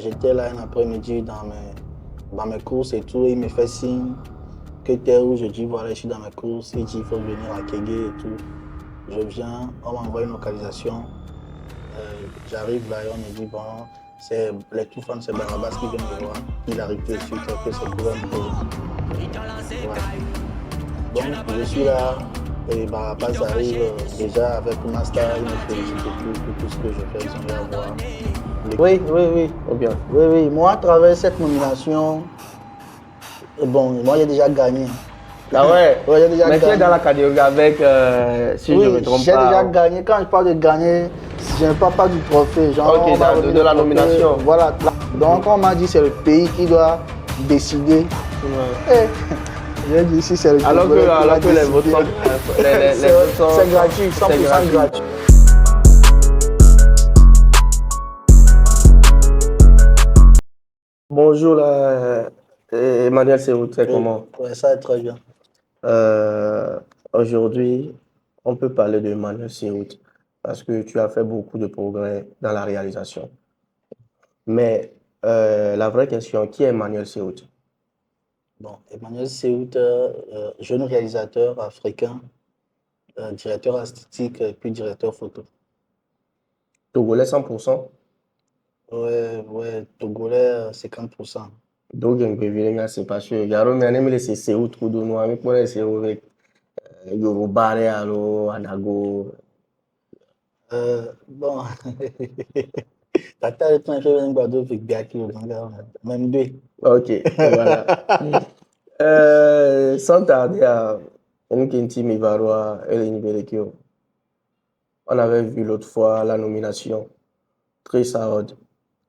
J'étais là un après-midi dans mes courses et tout, et il me fait signe que tel où je dis voilà, je suis dans mes courses, il dit il faut venir à Kégué et tout. Je viens, on m'envoie une localisation, j'arrive là et on me dit bon, c'est les tout fans, c'est Barabas qui vient me voir, il arrive tout de suite, que c'est pour un projet. Voilà. Donc je suis là et Barabas arrive déjà avec Master, il me félicite et tout pour tout ce que je fais, ils sont là voir. Oui, oui, oui. Ou bien? Oui, oui. Moi, à travers cette nomination, bon, moi, j'ai déjà gagné. Ah ouais? Ouais, j'ai déjà Mais tu es gagné. dans la catégorie avec, si je ne me Oui, trompe j'ai déjà pas. gagné. Quand je parle de gagner, je ne parle pas du trophée. Genre, Ok, on m'a remis de le la trophée. nomination. Voilà. Donc, on m'a dit c'est le pays qui doit décider. Ouais. Et j'ai dit si c'est le Alors Togolais qui va que les votes décider. sont, les votes sont, C'est gratuit, 100% c'est gratuit. gratuit. Bonjour, là, Emmanuel Serout, c'est Oui, comment? ouais, ça est très bien. Euh, Aujourd'hui, on peut parler de Emmanuel Serout parce que tu as fait beaucoup de progrès dans la réalisation. Mais la vraie question, qui est Emmanuel Serout? Bon, Emmanuel Sehout, jeune réalisateur africain, directeur artistique et puis directeur photo. Togolais 100%? Ouais, ouais, Togolais 50%. Donc, c'est pas sûr. Yaro, mais anem laisser Serout kudu no ami pour laisser avec Yoruba, alors, Anago. Bon, tata est un peu un bado avec Biaki au Ganga, même deux. Ok, voilà. Sans tarder à Nkinti Mivarwa et Liniberekio. On avait vu l'autre fois la nomination. Très Saod.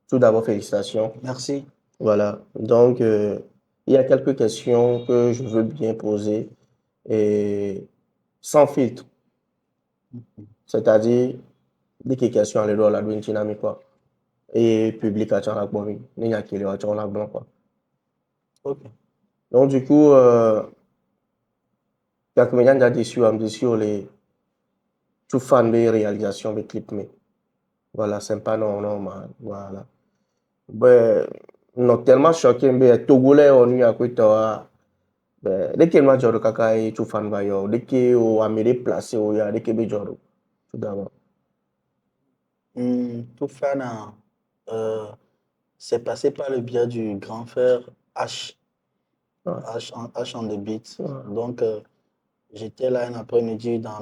Tout d'abord, félicitations. Merci. Voilà. Donc, il y a quelques questions que je veux bien poser et sans filtre. C'est-à-dire, des questions à l'eau la douine quoi. Et publication à la bonne. Il y a qui est la blanc, quoi. Ok. Donc, du coup, il y a combien de sur les tout fan de réalisation de clips, mais voilà, c'est pas normal. Voilà. Ben, non, tellement choqué, mais Togolais, on y a quoi, toi. Dès qu'il m'a dit que Kaka tout fan ba yo, dès qu'il a mis placé, dès qu'il a tout d'abord. Tout fan, c'est passé par le biais du grand frère H. Ouais, H on the beat. ouais. Donc, j'étais là un après-midi dans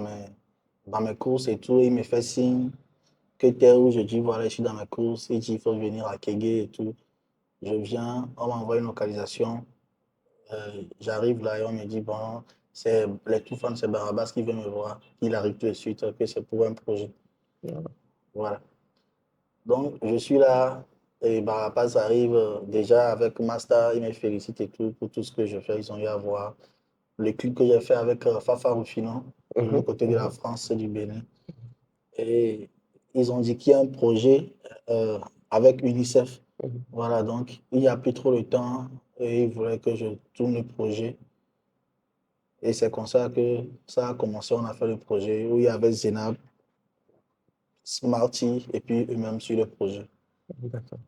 mes courses et tout, et il me fait signe que tel où je dis voilà, je suis dans mes courses, il dit il faut venir à Kégué et tout. Je viens, on m'envoie une localisation, j'arrive là et on me dit bon, c'est les tout fans, c'est Barabas qui vient me voir. Il arrive tout de suite, que c'est pour un projet. Voilà. Donc, je suis là et Barabas arrive déjà avec Master, il me félicite et tout pour tout ce que je fais. Ils ont eu à voir le clip que j'ai fait avec Fafa Rufino, de l'autre côté de la France, c'est du Bénin. Et ils ont dit qu'il y a un projet avec UNICEF. Voilà, donc il n'y a plus trop le temps et ils voulaient que je tourne le projet. Et c'est comme ça que ça a commencé. On a fait le projet où il y avait Zenab, Smarty et puis eux-mêmes sur le projet. D'accord.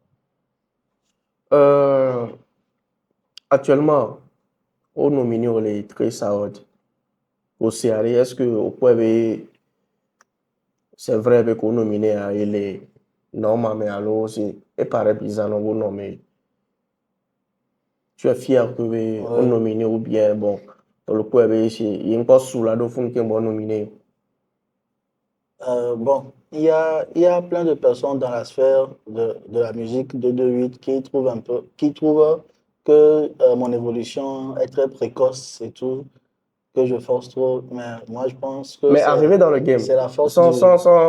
Euh, Actuellement, au nominé les très Saod, au CRI, est-ce que au point c'est vrai avec au nominé à il est normal, mais alors aussi, et paraît bizarre, non, vous nommez. Tu es fier que on Ouais. nominé ou bien, bon, dans le coup, il y a encore sous la qui est bon nominé. Bon, il y a plein de personnes dans la sphère de la musique de 2-8 qui trouvent que mon évolution est très précoce et tout, que je force trop. Mais moi, je pense que Mais arriver dans le game, c'est la force du.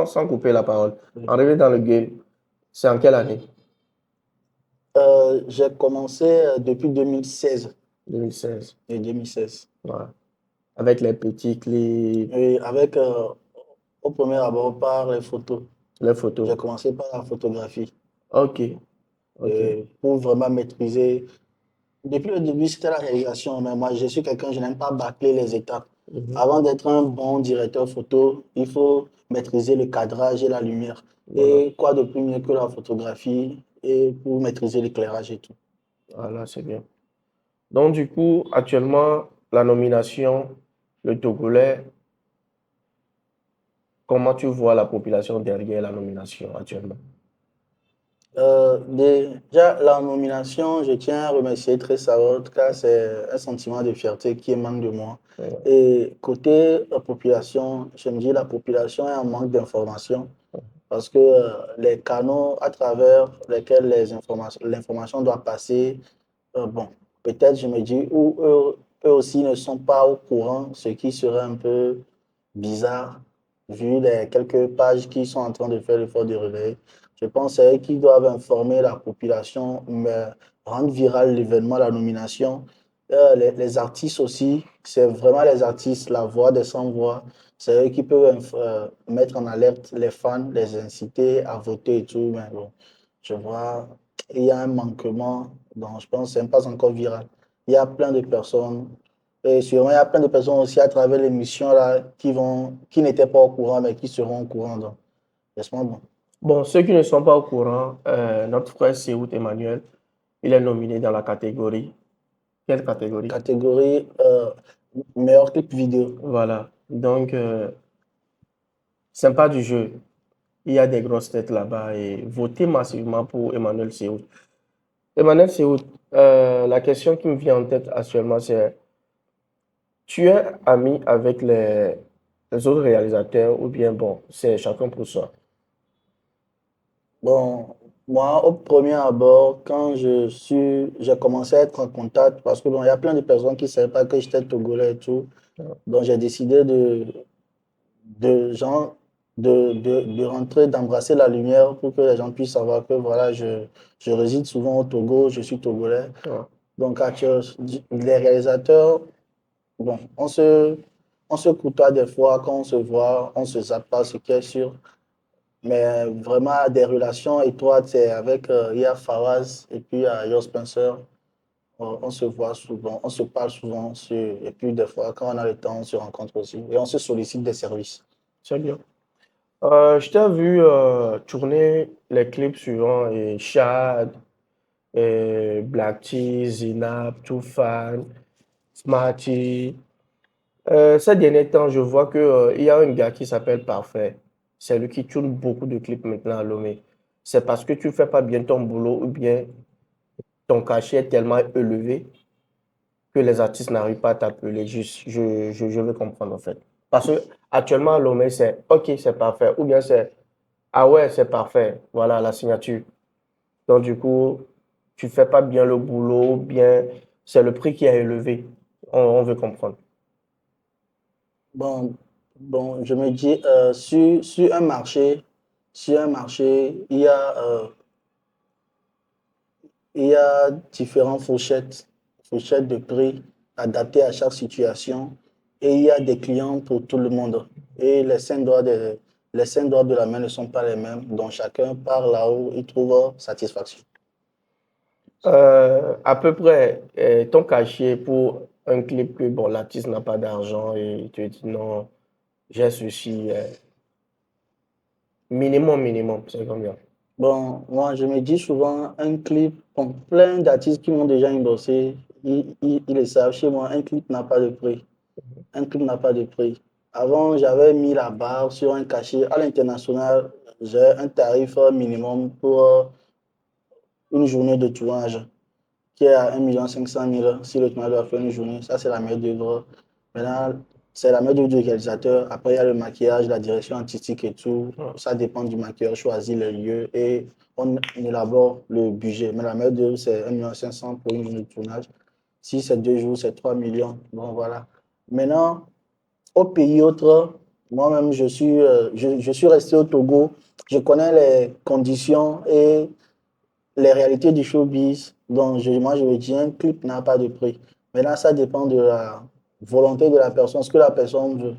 sans couper la parole, arriver dans le game, c'est en quelle année? J'ai commencé depuis 2016 2016. et 2016. Voilà. Avec les petits clips, Et avec, au premier abord, par les photos. les photos. J'ai commencé par la photographie Ok, ok. pour vraiment maîtriser. Depuis le début, c'était la réalisation, mais moi, je suis quelqu'un, je n'aime pas bâcler les étapes. Mhm. Avant d'être un bon directeur photo, il faut maîtriser le cadrage et la lumière. Voilà. Et quoi de plus mieux que la photographie? et pour maîtriser l'éclairage et tout. Voilà, c'est bien. Donc, du coup, actuellement, la nomination, le Togolais, comment tu vois la population derrière la nomination actuellement? Déjà, la nomination, je tiens à remercier très Sarot car c'est un sentiment de fierté qui émane de moi. Ouais. Et côté population, je me dis la population est en manque d'informations parce que les canaux à travers lesquels l'information doit passer, bon, peut-être je me dis, ou eux aussi ne sont pas au courant, ce qui serait un peu bizarre, vu les quelques pages qui sont en train de faire l'effort de relayer. Je pense que c'est eux qui doivent informer la population, mais rendre viral l'événement, la nomination. Les artistes aussi, c'est vraiment les artistes, la voix des sans-voix. C'est eux qui peuvent mettre en alerte les fans, les inciter à voter et tout. Mais bon, je vois, il y a un manquement, donc je pense que ce n'est pas encore viral. Il y a plein de personnes et sûrement, il y a plein de personnes aussi à travers l'émission là qui n'étaient pas au courant, mais qui seront au courant. Donc, laisse-moi bon. Bon, ceux qui ne sont pas au courant, notre frère Seout Emmanuel, il est nominé dans la catégorie. Quelle catégorie? Catégorie meilleur clip vidéo. Voilà. Donc, sympa du jeu. Il y a des grosses têtes là-bas et votez massivement pour Emmanuel Seout. Emmanuel Seout, la question qui me vient en tête actuellement, c'est tu es ami avec les autres réalisateurs ou bien bon, c'est chacun pour soi? Bon, moi, au premier abord, quand j'ai commencé à être en contact, parce que bon, il y a plein de personnes qui ne savaient pas que j'étais togolais et tout, donc j'ai décidé de, genre, de rentrer, d'embrasser la lumière pour que les gens puissent savoir que voilà, je réside souvent au Togo, je suis togolais. Ouais. Donc, les réalisateurs, bon, on se côtoie des fois, quand on se voit, on se zappe pas, ce qui est sûr. Mais vraiment, des relations étroites, c'est avec, il y a Fawaz et puis il y a Yo Spencer. On se voit souvent, on se parle souvent, et puis des fois, quand on a le temps, on se rencontre aussi. Et on se sollicite des services. C'est bien. Je t'ai vu tourner les clips suivants et Shad, et Black T, Zinab, Toufan, Smarty. Ces derniers temps, je vois que, il y a un gars qui s'appelle Parfait. C'est lui qui tourne beaucoup de clips maintenant à Lomé. C'est parce que tu fais pas bien ton boulot ou bien ton cachet est tellement élevé que les artistes n'arrivent pas à t'appeler. Je veux comprendre en fait. Parce que actuellement à Lomé, c'est OK, c'est parfait. Ou bien c'est ah ouais, c'est parfait. Voilà la signature. Donc du coup, tu fais pas bien le boulot, ou bien c'est le prix qui est élevé. On veut comprendre. Bon, bon, je me dis, sur un marché, il y a différentes fourchettes de prix adaptées à chaque situation et il y a des clients pour tout le monde. Et les 5 doigts de la main ne sont pas les mêmes, donc chacun part là où il trouve satisfaction. À peu près, ton cachet pour un clip que bon, l'artiste n'a pas d'argent et tu dis non, j'ai ceci, minimum, c'est combien? Bon, moi, je me dis souvent, un clip, bon, plein d'artistes qui m'ont déjà endossé, ils le savent chez moi, un clip n'a pas de prix. Un clip n'a pas de prix. Avant, j'avais mis la barre sur un cachet. À l'international, j'ai un tarif minimum pour une journée de tournage qui est à 1,5 million si le tournage doit faire une journée. Ça, c'est la main d'œuvre. Maintenant, c'est la main d'œuvre du réalisateur. Après, il y a le maquillage, la direction artistique et tout. Ouais. Ça dépend du maquilleur, choisit le lieu et on élabore le budget. Mais la main d'œuvre, c'est 1,5 million pour une journée de tournage. Si c'est 2 jours, c'est 3 millions. Bon, voilà. Maintenant, au pays autre, moi-même, je suis resté au Togo. Je connais les conditions et les réalités du showbiz. Donc, moi, je me dis, un clip n'a pas de prix. Maintenant, ça dépend de la volonté de la personne, ce que la personne veut.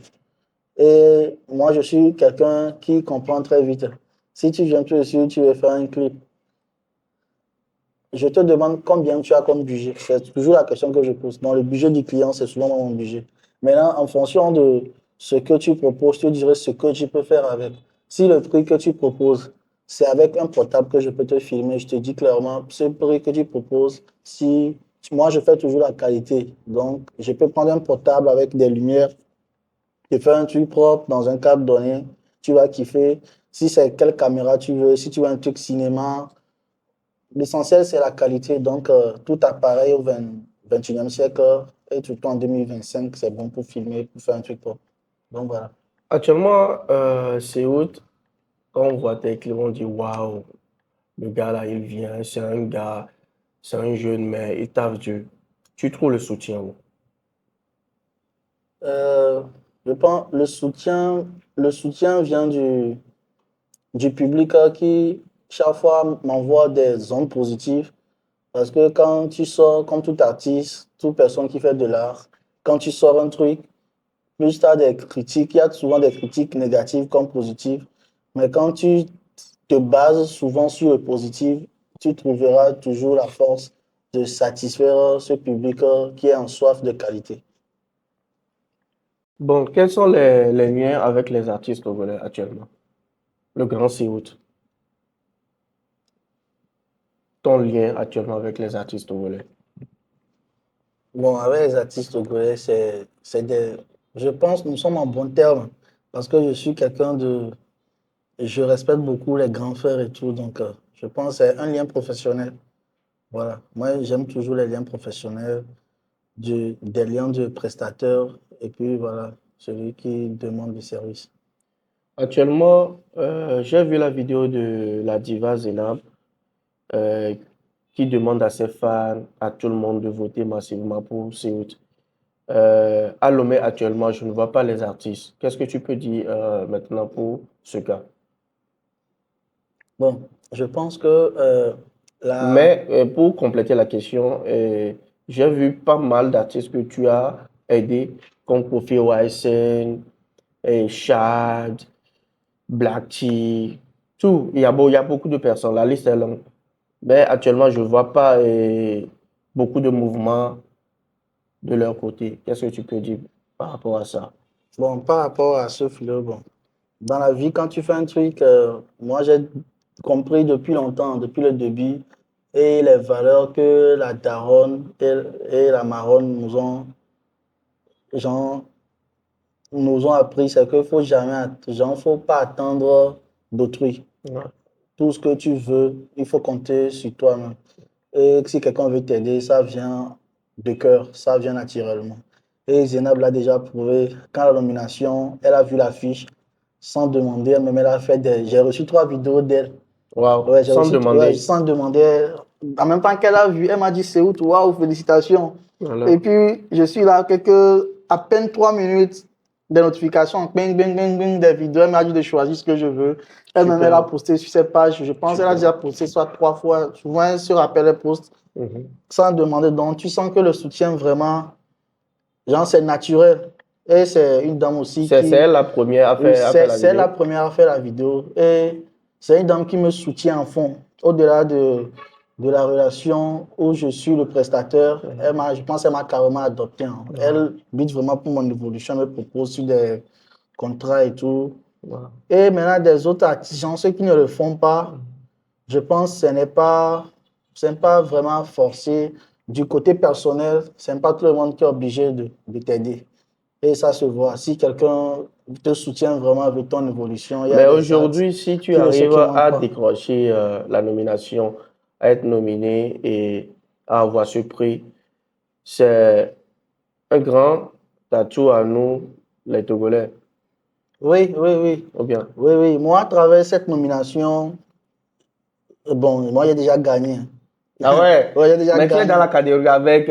Et moi, je suis quelqu'un qui comprend très vite. Si tu viens tout de suite, tu veux faire un clip, je te demande combien tu as comme budget. C'est toujours la question que je pose. Dans le budget du client, c'est souvent mon budget. Maintenant, en fonction de ce que tu proposes, tu dirais ce que tu peux faire avec. Si le prix que tu proposes c'est avec un portable que je peux te filmer. Je te dis clairement, ce prix que tu proposes, si moi je fais toujours la qualité. Donc, je peux prendre un portable avec des lumières, je fais un truc propre dans un cadre donné, tu vas kiffer. Si c'est quelle caméra tu veux, si tu veux un truc cinéma, l'essentiel c'est la qualité. Donc, tout appareil au 21e siècle et surtout en 2025, c'est bon pour filmer, pour faire un truc propre. Donc, voilà. Actuellement, c'est où quand on voit tes clips, on dit waouh, le gars là, il vient, c'est un gars, c'est un jeune, mais il taffe dur. Tu trouves le soutien où? Euh, je pense le soutien vient du public qui, chaque fois, m'envoie des ondes positives. Parce que quand tu sors, comme tout artiste, toute personne qui fait de l'art, quand tu sors un truc, plus tu as des critiques, il y a souvent des critiques négatives comme positives. Mais quand tu te bases souvent sur le positif, tu trouveras toujours la force de satisfaire ce public qui est en soif de qualité. Bon, quels sont les liens avec les artistes togolais actuellement? Le grand Siout, ton lien actuellement avec les artistes togolais. Bon, avec les artistes togolais, je pense que nous sommes en bon terme parce que je suis quelqu'un de, je respecte beaucoup les grands frères et tout, donc je pense que c'est un lien professionnel. Voilà. Moi, j'aime toujours les liens professionnels, des liens de prestataires et puis voilà, celui qui demande du service. Actuellement, j'ai vu la vidéo de la diva Zénab euh, qui demande à ses fans, à tout le monde de voter massivement pour Siout. À Lomé, actuellement, je ne vois pas les artistes. Qu'est-ce que tu peux dire maintenant pour ce cas? Bon, je pense que la, Mais pour compléter la question, j'ai vu pas mal d'artistes que tu as aidés, comme Kofi Wyson, et Shad, Black Tea, tout. Il y a beaucoup de personnes, la liste est longue. Mais actuellement, je ne vois pas beaucoup de mouvements de leur côté. Qu'est-ce que tu peux dire par rapport à ça? bon, par rapport à ce flot, bon, dans la vie, quand tu fais un truc, moi j'ai compris depuis longtemps, depuis le début, et les valeurs que la daronne et la marronne genre, nous ont appris, c'est qu'il faut jamais, genre, faut pas attendre d'autrui. Ouais. Tout ce que tu veux, il faut compter sur toi-même. Et si quelqu'un veut t'aider, ça vient de cœur, ça vient naturellement. Et Zainab l'a déjà prouvé. Quand la nomination, elle a vu l'affiche, sans demander, elle-même, elle a fait des... J'ai reçu 3 vidéos d'elle. Waouh, Ouais, j'ai sans reçu, ouais, demander. sans demander. En même temps qu'elle a vu, elle m'a dit, c'est où, waouh, félicitations. Voilà. Et puis, je suis là, à peine 3 minutes, des notifications, bing, bing, bing, bing, des vidéos. Elle m'a dit de choisir ce que je veux. Elle-même, elle a Super, posté sur ses pages. Je pense qu'elle a super. déjà posté soit 3 fois. Souvent, elle se rappelle, elle poste Mhm. sans demander. Donc, tu sens que le soutien, vraiment, genre, c'est naturel. Et c'est une dame aussi C'est qui, elle la première oui, à faire la c'est la vidéo? première à faire la vidéo. Et c'est une dame qui me soutient en fond. Au-delà de la relation où je suis le prestataire, je pense qu'elle m'a carrément adopté, hein. Wow, Elle lutte vraiment pour mon évolution, elle me propose sur des contrats et tout. wow. Et maintenant, des autres artisans, ceux qui ne le font pas, je pense que ce n'est pas vraiment forcé. Du côté personnel, ce n'est pas tout le monde qui est obligé de t'aider. Et ça se voit. Si quelqu'un te soutient vraiment avec ton évolution, il y a Mais des actes aujourd'hui, si tu qui ne se arrives feront à pas. décrocher la nomination, à être nominé et à avoir ce prix, c'est un grand atout à nous, les Togolais. Oui, oui, oui. Ou bien, Oui, oui. Moi, à travers cette nomination, bon, moi, j'ai déjà gagné. ah ouais, Oui, j'ai déjà mais tu es dans gagné. la catégorie avec,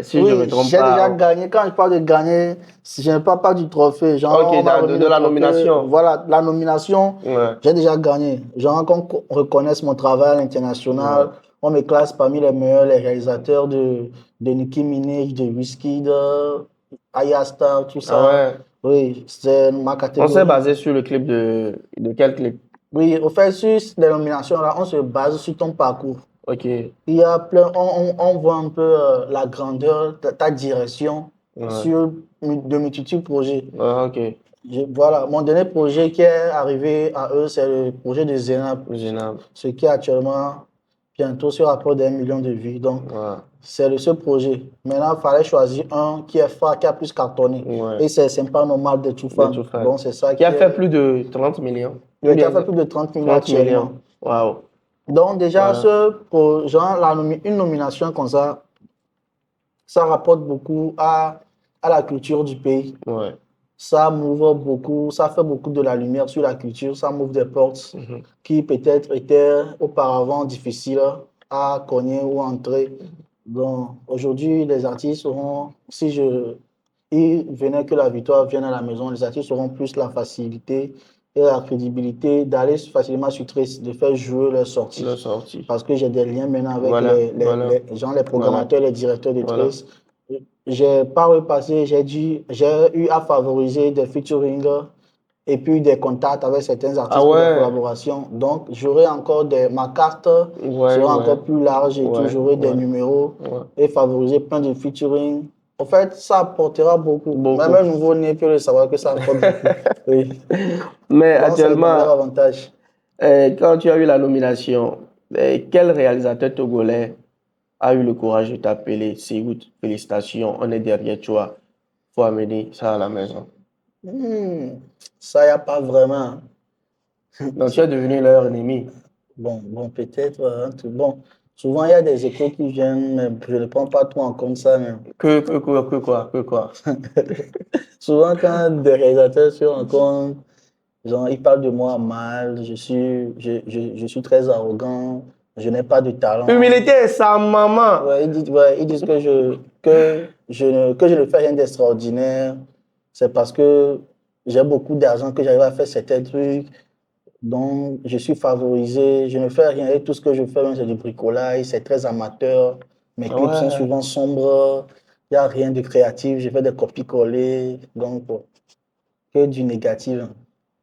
si je ne me Oui, trompe j'ai déjà pas, gagné. Quand je parle de gagner, je ne parle pas du trophée. ok, Genre, on m'a remis de le la trophée. nomination. Voilà, la nomination, Ouais, j'ai déjà gagné. Genre, qu'on reconnaisse mon travail à ouais. l'international, on me classe parmi les meilleurs, les réalisateurs de Nicki Minaj, de Wizkid, Aya Star, tout Ah ça. ouais, Oui, c'est ma on s'est catégorie. basé sur le clip de quel clip? Oui, au fait, sur les nominations, là, on se base sur ton parcours. Ok, Il y a plein, on voit un peu la grandeur, ta direction ouais, sur de multitudes de projets. ouais, ok. Voilà, mon dernier projet qui est arrivé à eux, c'est le projet de Zenab, Génial. ce qui est actuellement bientôt sur rapport d'un million de vues. Donc, Voilà. c'est le seul projet. Maintenant, il fallait choisir un qui est fort, qui a plus cartonné. Ouais. Et c'est pas normal de tout De fan. tout faire. Donc, c'est ça Qui a qui fait est. plus de 30 millions. Oui, qui a fait plus de 30 millions 30 actuellement. millions. Waouh. Donc, déjà, Voilà. genre, une nomination comme ça rapporte beaucoup à la culture du pays. Ouais. Ça m'ouvre beaucoup, ça fait beaucoup de la lumière sur la culture, ça m'ouvre des portes Mhm. qui peut-être étaient auparavant difficiles à cogner ou entrer. Donc aujourd'hui, les artistes auront, si il venait que la victoire vienne à la maison, les artistes auront plus la facilité et la crédibilité d'aller facilement sur Trace, de faire jouer leur sortie. Le sorti. Parce que j'ai des liens maintenant avec Voilà. Voilà. les gens, les programmateurs, les directeurs de Voilà. Trace. J'ai pas repassé, j'ai eu à favoriser des featuring et puis des contacts avec certains artistes Ah pour des ouais. collaborations. Donc, j'aurai encore ma carte Ouais, sera ouais. encore plus large et tout. Ouais, J'aurai des ouais. numéros Ouais. et favoriser plein de featuring. En fait, ça apportera beaucoup. Beaucoup. Même un nouveau-né peut le savoir que ça apporte beaucoup. Oui. Mais Donc, c'est dans leur actuellement, avantage. quand tu as eu la nomination, quel réalisateur togolais a eu le courage de t'appeler? Siout, félicitations, on est derrière toi. Faut amener ça à la maison. Ça, il n'y a pas vraiment. Donc tu es devenu leur ennemi. Bon, peut-être un truc. Bon, souvent, il y a des échos qui viennent, mais je ne prends pas trop en compte ça. Mais Que quoi? souvent, quand des réalisateurs se rencontrent, genre, ils parlent de moi mal, je suis très arrogant, je n'ai pas de talent. Humilité, sa maman. Ouais, ils disent que je ne fais rien d'extraordinaire. C'est parce que j'ai beaucoup d'argent que j'arrive à faire certains trucs. Donc, je suis favorisé, je ne fais rien. Et tout ce que je fais, c'est du bricolage, c'est très amateur. Mes clips sont Ouais. souvent sombres, il n'y a rien de créatif, je fais des copies-coller. Donc, que du négatif.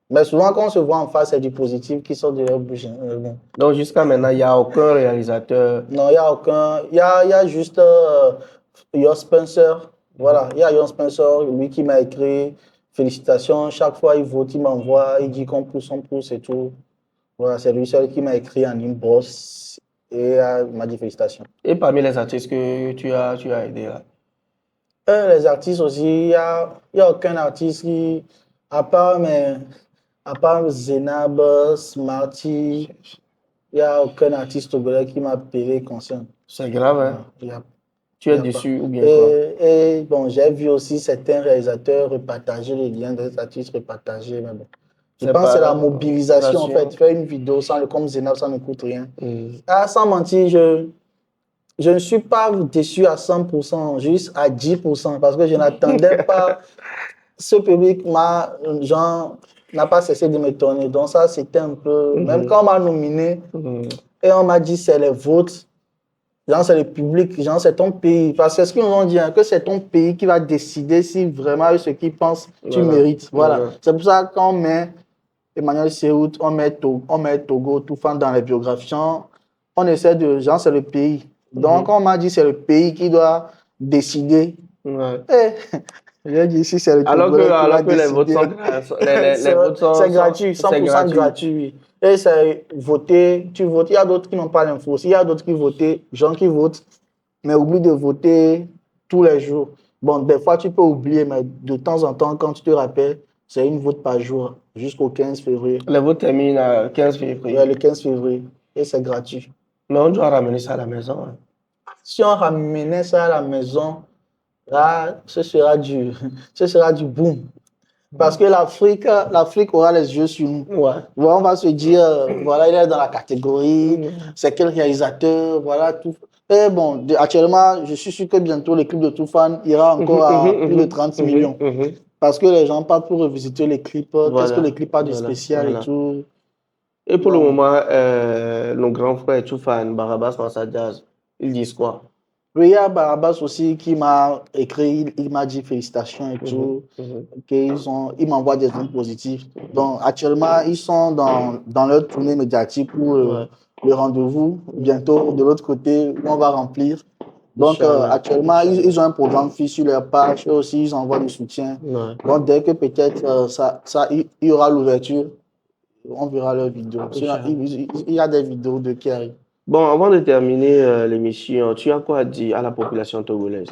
Mais souvent, quand on se voit en face, c'est du positif qui sort de leur bouche. Bon. Donc jusqu'à maintenant, il n'y a aucun réalisateur. Non, il n'y a aucun. Il y a juste Yo Spencer. Voilà, il y a Yo Spencer, lui qui m'a écrit. Félicitations. Chaque fois, il vote, il m'envoie, il dit qu'on pousse, on pousse et tout. Voilà, c'est lui seul qui m'a écrit en inbox et m'a dit félicitations. Et parmi les artistes que tu as aidé là. Les artistes aussi, il y a aucun artiste qui, à part, à part Zenab, Smarty, il n'y a aucun artiste togolais qui m'a appelé conscient. C'est grave, hein? Il y a, Tu il y es a pas. déçu ou bien quoi? Et bon, j'ai vu aussi certains réalisateurs repartager les liens des artistes repartager, mais bon. Je C'est pense que c'est la pas mobilisation, en fait. Faire une vidéo comme Zenab, ça ne coûte rien. Sans mentir, je ne suis pas déçu à 100%, juste à 10%, parce que je n'attendais pas. Ce public n'a pas cessé de m'étonner. Donc ça, c'était un peu... Même quand on m'a nominé et on m'a dit c'est les votes, genre c'est le public, genre c'est ton pays. Parce que ce qu'ils nous ont dit, hein, que c'est ton pays qui va décider si vraiment ce qu'ils pensent, tu mérites. Voilà. C'est pour ça qu'on met Emmanuel Siout, on met Togo, tout fan dans les biographies. On essaie de... Genre c'est le pays. Donc on m'a dit c'est le pays qui doit décider. Ouais. J'ai dit ici c'est le Alors Togolais qui va que les votes décider. sont, les votes C'est gratuit, 100% gratuit. Oui. Et c'est voter, tu votes. Il y a d'autres qui n'ont pas l'info. Il y a d'autres qui votent, gens qui votent, mais oublient de voter tous les jours. Bon, des fois tu peux oublier, mais de temps en temps, quand tu te rappelles, c'est une vote par jour jusqu'au 15 février. Les votes terminent à 15 février. Ouais, le 15 février. Et c'est gratuit. Mais on doit ramener ça à la maison. Hein. Si on ramenait ça à la maison, là, ce sera du boom. Parce que l'Afrique aura les yeux sur nous. Ouais. On va se dire, voilà, il est dans la catégorie, c'est quel réalisateur, voilà tout. Et bon, actuellement, je suis sûr que bientôt, le clip de Toufan ira encore à plus de 30 millions. Parce que les gens partent pour revisiter les clips, qu'est-ce que les clips a de spécial et tout. Et pour le moment, nos grands frères Toufan, Barabas, Massa Jazz, ils disent quoi? Oui, il y a Barabas aussi qui m'a écrit, il m'a dit félicitations et tout, ils m'envoient des ondes positives. Donc actuellement, ils sont dans leur tournée médiatique pour le rendez-vous bientôt de l'autre côté où on va remplir. Donc, Inch'Allah. actuellement, ils Inch'Allah. ont un programme fixe sur leur page. Eux aussi, ils envoient du soutien. Ouais. Donc, dès que peut-être il y aura l'ouverture, on verra leurs vidéos. Sinon, Inch'Allah. il y a des vidéos de qui arrivent. Bon, avant de terminer l'émission, tu as quoi à dire à la population togolaise?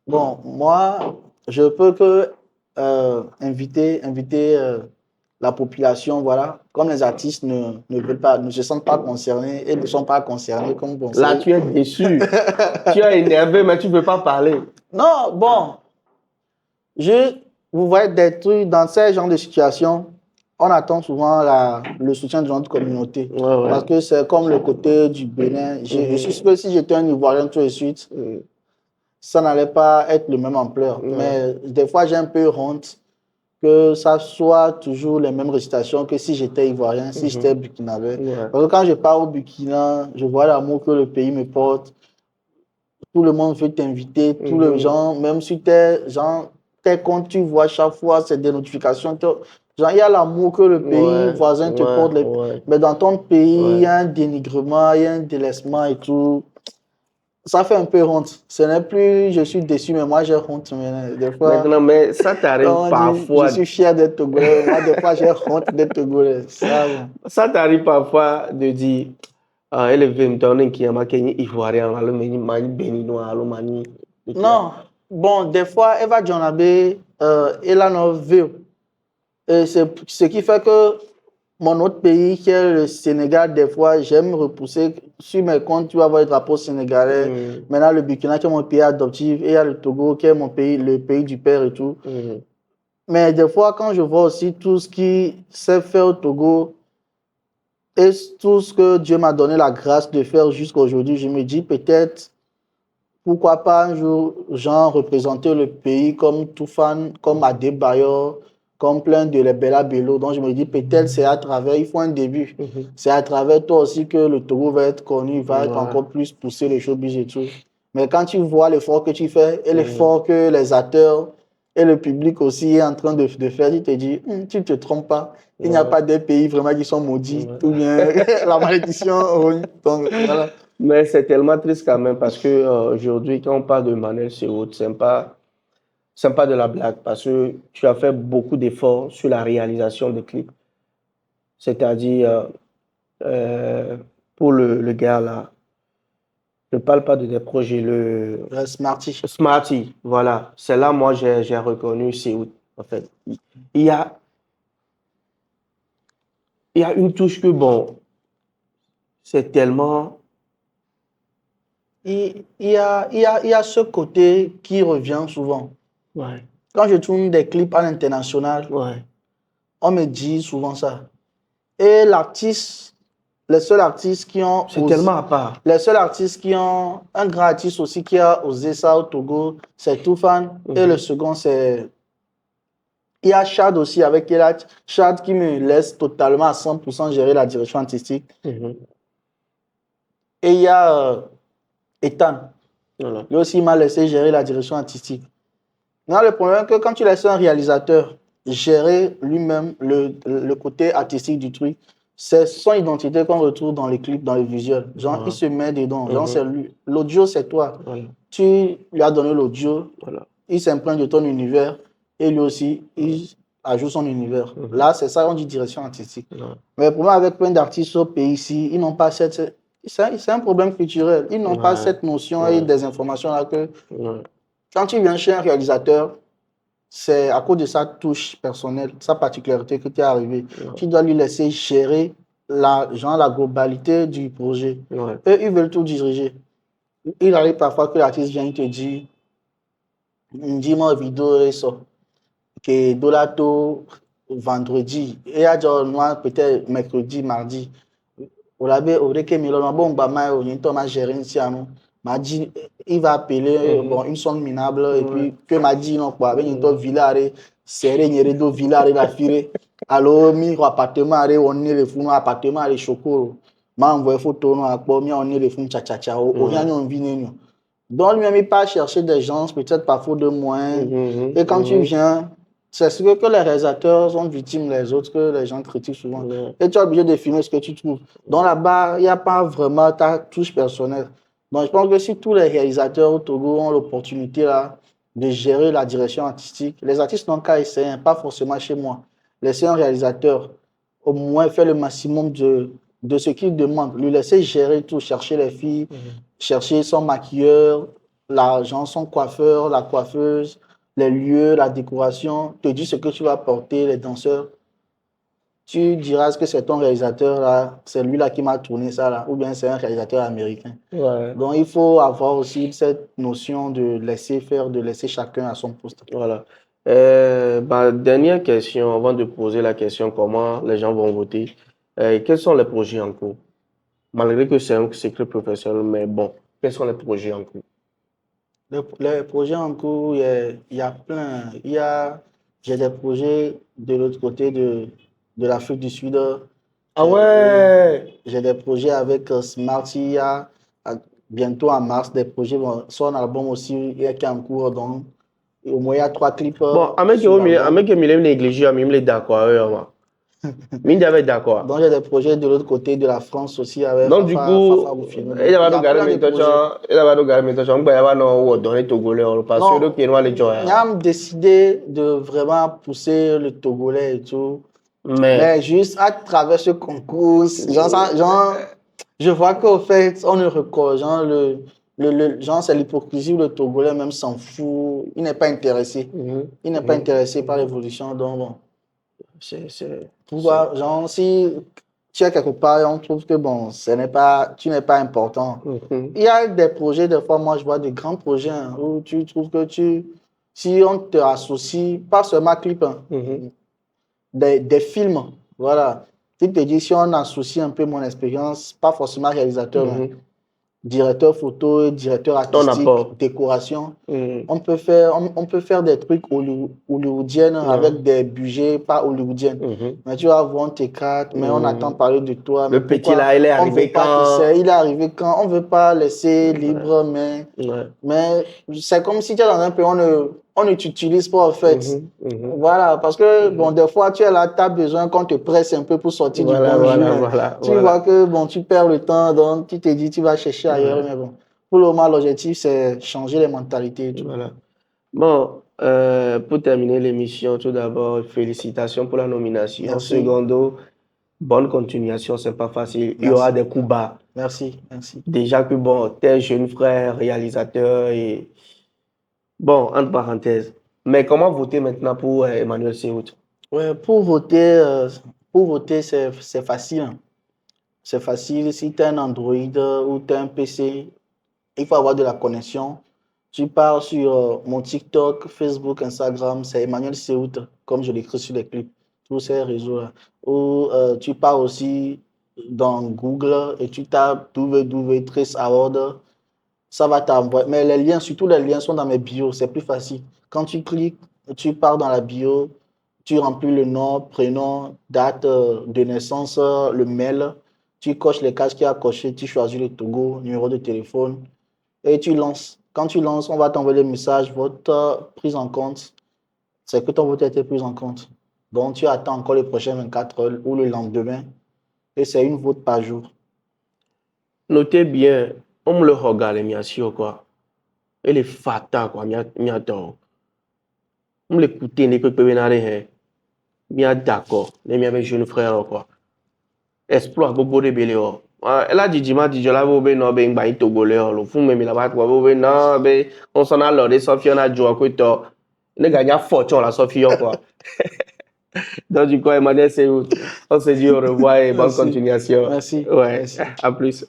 Bon, moi, je peux que inviter la population, voilà, comme les artistes ne veulent pas, ne se sentent pas concernés et ne sont pas concernés comme Là, conseil. tu es déçu. Tu es énervé, mais tu ne veux pas parler. Non, bon, vous voyez des trucs dans ces genres de situations, on attend souvent le soutien de notre communauté. Ouais, ouais. Parce que c'est comme le côté du Bénin. Je suis sûr que si j'étais un Ivoirien tout de suite, ça n'allait pas être le même ampleur. Ouais. Mais des fois, j'ai un peu honte que ça soit toujours les mêmes récitations que si j'étais Ivoirien, si j'étais Burkinabé. Ouais. Parce que quand je pars au Burkina, je vois l'amour que le pays me porte. Tout le monde veut t'inviter, tous les gens, même si tes comptes, tu vois chaque fois, c'est des notifications. Genre, il y a l'amour que le pays voisin te porte. Mais dans ton pays, il y a un dénigrement, il y a un délaissement et tout. Ça fait un peu honte. Ce n'est plus je suis déçu, mais moi j'ai honte. Des fois, Maintenant, mais ça t'arrive parfois. Je suis fier d'être Togolais. Moi, des fois, j'ai honte d'être Togolais. Ça t'arrive parfois de dire, elle est venue donner qui a marqué Ivoirien, alors mani béninois, alors mani. Non, bon, des fois, Eva Djonabé, elle a nos vœux. Et c'est ce qui fait que mon autre pays, qui est le Sénégal, des fois, j'aime repousser sur mes comptes, tu vas voir le drapeau sénégalais. Maintenant, le Burkina, qui est mon pays adoptif, et il y a le Togo, qui est mon pays, le pays du père et tout. Mais des fois, quand je vois aussi tout ce qui s'est fait au Togo et tout ce que Dieu m'a donné la grâce de faire jusqu'à aujourd'hui, je me dis peut-être, pourquoi pas un jour, genre, représenter le pays comme Toufan, comme Adebayor, comme plein de les Bella Bello. Donc je me dis peut-être c'est à travers, il faut un début. C'est à travers toi aussi que le Togo va être connu, va être encore plus poussé le showbiz et tout. Mais quand tu vois l'effort que tu fais et l'effort que les acteurs et le public aussi est en train de faire, tu te dis, tu ne te trompes pas. Il n'y a pas des pays vraiment qui sont maudits, ou bien la malédiction. Donc voilà. Mais c'est tellement triste quand même parce que aujourd'hui, quand on parle de Manel Seoud, c'est pas de la blague parce que tu as fait beaucoup d'efforts sur la réalisation des clips. C'est-à-dire, pour le gars là, je ne parle pas de des projets, le Smarty. Smarty, voilà. C'est là, moi, j'ai reconnu Seoud, en fait. Il y a une touche que, bon, c'est tellement... Il y a ce côté qui revient souvent. Ouais. Quand je tourne des clips à l'international, on me dit souvent ça. Et les seuls artistes qui ont... C'est tellement à part. Les seuls artistes qui ont... Un grand artiste aussi qui a osé ça au Togo, c'est Toufan. Et le second, c'est... Il y a Chad aussi avec Elat. Chad qui me laisse totalement à 100% gérer la direction artistique. Et il y a Ethan. Voilà. Lui aussi, il m'a laissé gérer la direction artistique. Non, le problème est que quand tu laisses un réalisateur gérer lui-même le côté artistique du truc, c'est son identité qu'on retrouve dans les clips, dans les visuels. Genre, il se met dedans. Genre, c'est lui. L'audio, c'est toi. Tu lui as donné l'audio. Il s'imprègne de ton univers. Et lui aussi, il ajoute son univers. Là, c'est ça, on dit direction artistique. Mais le problème avec plein d'artistes au pays ici, ils n'ont pas cette... C'est un problème culturel. Ils n'ont pas cette notion et des informations-là que... Quand tu viens chez un réalisateur, c'est à cause de sa touche personnelle, sa particularité que tu es arrivé. Tu dois lui laisser gérer la globalité du projet. Eux, ils veulent tout diriger. Il arrive parfois que l'artiste vient et te dit, dis-moi vidéo et ça. Que Dolato, vendredi, et à moi peut-être mercredi, mardi. M'a dit, il va appeler bon, une somme minable et puis que m'a dit non quoi, avec une villare, serré une do villare la fire. Alors mi appartement are on est le fou appartement are choco. M'a envoyé photo non akpo mi on est le fou cha cha cha o rien on vient. Donc lui même pas chercher des gens peut-être par faute de moyens. Et quand tu viens, c'est ce que les réalisateurs sont victimes les autres, que les gens critiquent souvent. Et tu es obligé de filmer ce que tu trouves. Donc là-bas, il n'y a pas vraiment ta touche personnelle. Donc, je pense que si tous les réalisateurs au Togo ont l'opportunité là, de gérer la direction artistique, les artistes n'ont qu'à essayer, hein, pas forcément chez moi. Laisser un réalisateur au moins faire le maximum de ce qu'il demande, lui laisser gérer tout, chercher les filles, chercher son maquilleur, l'argent, son coiffeur, la coiffeuse, les lieux, la décoration, te dire ce que tu vas porter, les danseurs. Tu diras que c'est ton réalisateur là, c'est lui là qui m'a tourné ça là, ou bien c'est un réalisateur américain. Ouais. Donc il faut avoir aussi cette notion de laisser faire, de laisser chacun à son poste. Voilà. Dernière question, avant de poser la question comment les gens vont voter. Quels sont les projets en cours? Malgré que c'est un secret professionnel, mais bon, quels sont les projets en cours? Les projets en cours, il y a plein. J'ai des projets de l'autre côté de l'Afrique du Sud. Ah ouais! J'ai des projets avec Smarty. Il y a bientôt en mars des projets. Son album aussi qui est en cours. Donc, au moins, il y a 3 clips Bon, sur l'album. avec Emile négligé, Emile est d'accord, Mine d'avait d'accord. Donc, j'ai des projets de l'autre côté de la France aussi avec Donc, du Fafa coup, Bouffinou. il va Il y nous a garder plein de projets. il va nous garder maintenant, il va nous donner Togolais, parce que Non, qui est noir les gens. on a décidé de vraiment pousser le Togolais et tout. Mais, Mais juste à travers ce concours, genre, je vois qu'au fait, on ne reconnaît, genre, c'est l'hypocrisie où le Togolais même s'en fout. Il n'est pas intéressé. Il n'est pas intéressé par l'évolution. Donc, bon, pourquoi, genre, si tu es quelque part et on trouve que, bon, tu n'es pas important. Il y a des projets, des fois, moi, je vois des grands projets hein, où tu trouves que si on te associe, pas seulement clip, hein, des films, voilà. Tu te dis, si on associe un peu mon expérience, pas forcément réalisateur, hein, directeur photo, directeur artistique, décoration, on peut faire des trucs hollywoodiennes avec des budgets pas hollywoodiennes. Mais tu vas voir T4, mais on attend parler de toi. Le petit là, il est arrivé quand? Il est arrivé quand? On ne veut pas laisser libre, mais c'est comme si tu es dans un pays, on ne t'utilise pas en fait. Voilà, parce que bon, des fois tu es là, tu as besoin qu'on te presse un peu pour sortir du bon jus. Tu vois que bon, tu perds le temps, donc tu te dis tu vas chercher ailleurs, mais bon. Pour le moment, l'objectif c'est changer les mentalités et tout. Voilà. Bon, pour terminer l'émission, tout d'abord, félicitations pour la nomination. Merci. Secondo, bonne continuation, c'est pas facile. Il y aura des coups bas. Merci. Déjà que bon, t'es jeune frère, réalisateur et bon, entre parenthèses. Mais comment voter maintenant pour Emmanuel Sehout? Ouais, pour voter, c'est facile. Hein. C'est facile. Si tu as un Android ou tu as un PC, il faut avoir de la connexion. Tu pars sur mon TikTok, Facebook, Instagram, c'est Emmanuel Sehout, comme je l'écris sur les clips, tous ces réseaux-là. Ou tu pars aussi dans Google et tu tapes www Trace Award, ça va t'envoyer. Mais les liens, surtout les liens sont dans mes bios, c'est plus facile. Quand tu cliques, tu pars dans la bio, tu remplis le nom, prénom, date de naissance, le mail, tu coches les cases qu'il y a à cocher, tu choisis le Togo, numéro de téléphone et tu lances. Quand tu lances, on va t'envoyer le message, vote prise en compte. C'est que ton vote a été pris en compte. Donc, tu attends encore les prochaines 24 heures ou le lendemain. Et c'est une vote par jour. Notez bien, on me le regarde, quoi. Elle est fatal, quoi. On me l'écoute, n'est que bien d'accord. Les miens jeunes frères, quoi. Exploit, beaucoup de bélé, elle a dit, je l'avais non, ben, bah, il togolais, le fond, mais là-bas, quoi, non, ben, on s'en a l'ordre, Sophie, on a joué, quoi, on a gagné fortune, la Sophie, quoi. Donc, du coup, Emmanuel, on se dit au revoir et bonne continuation. Merci. Ouais, Merci. à plus.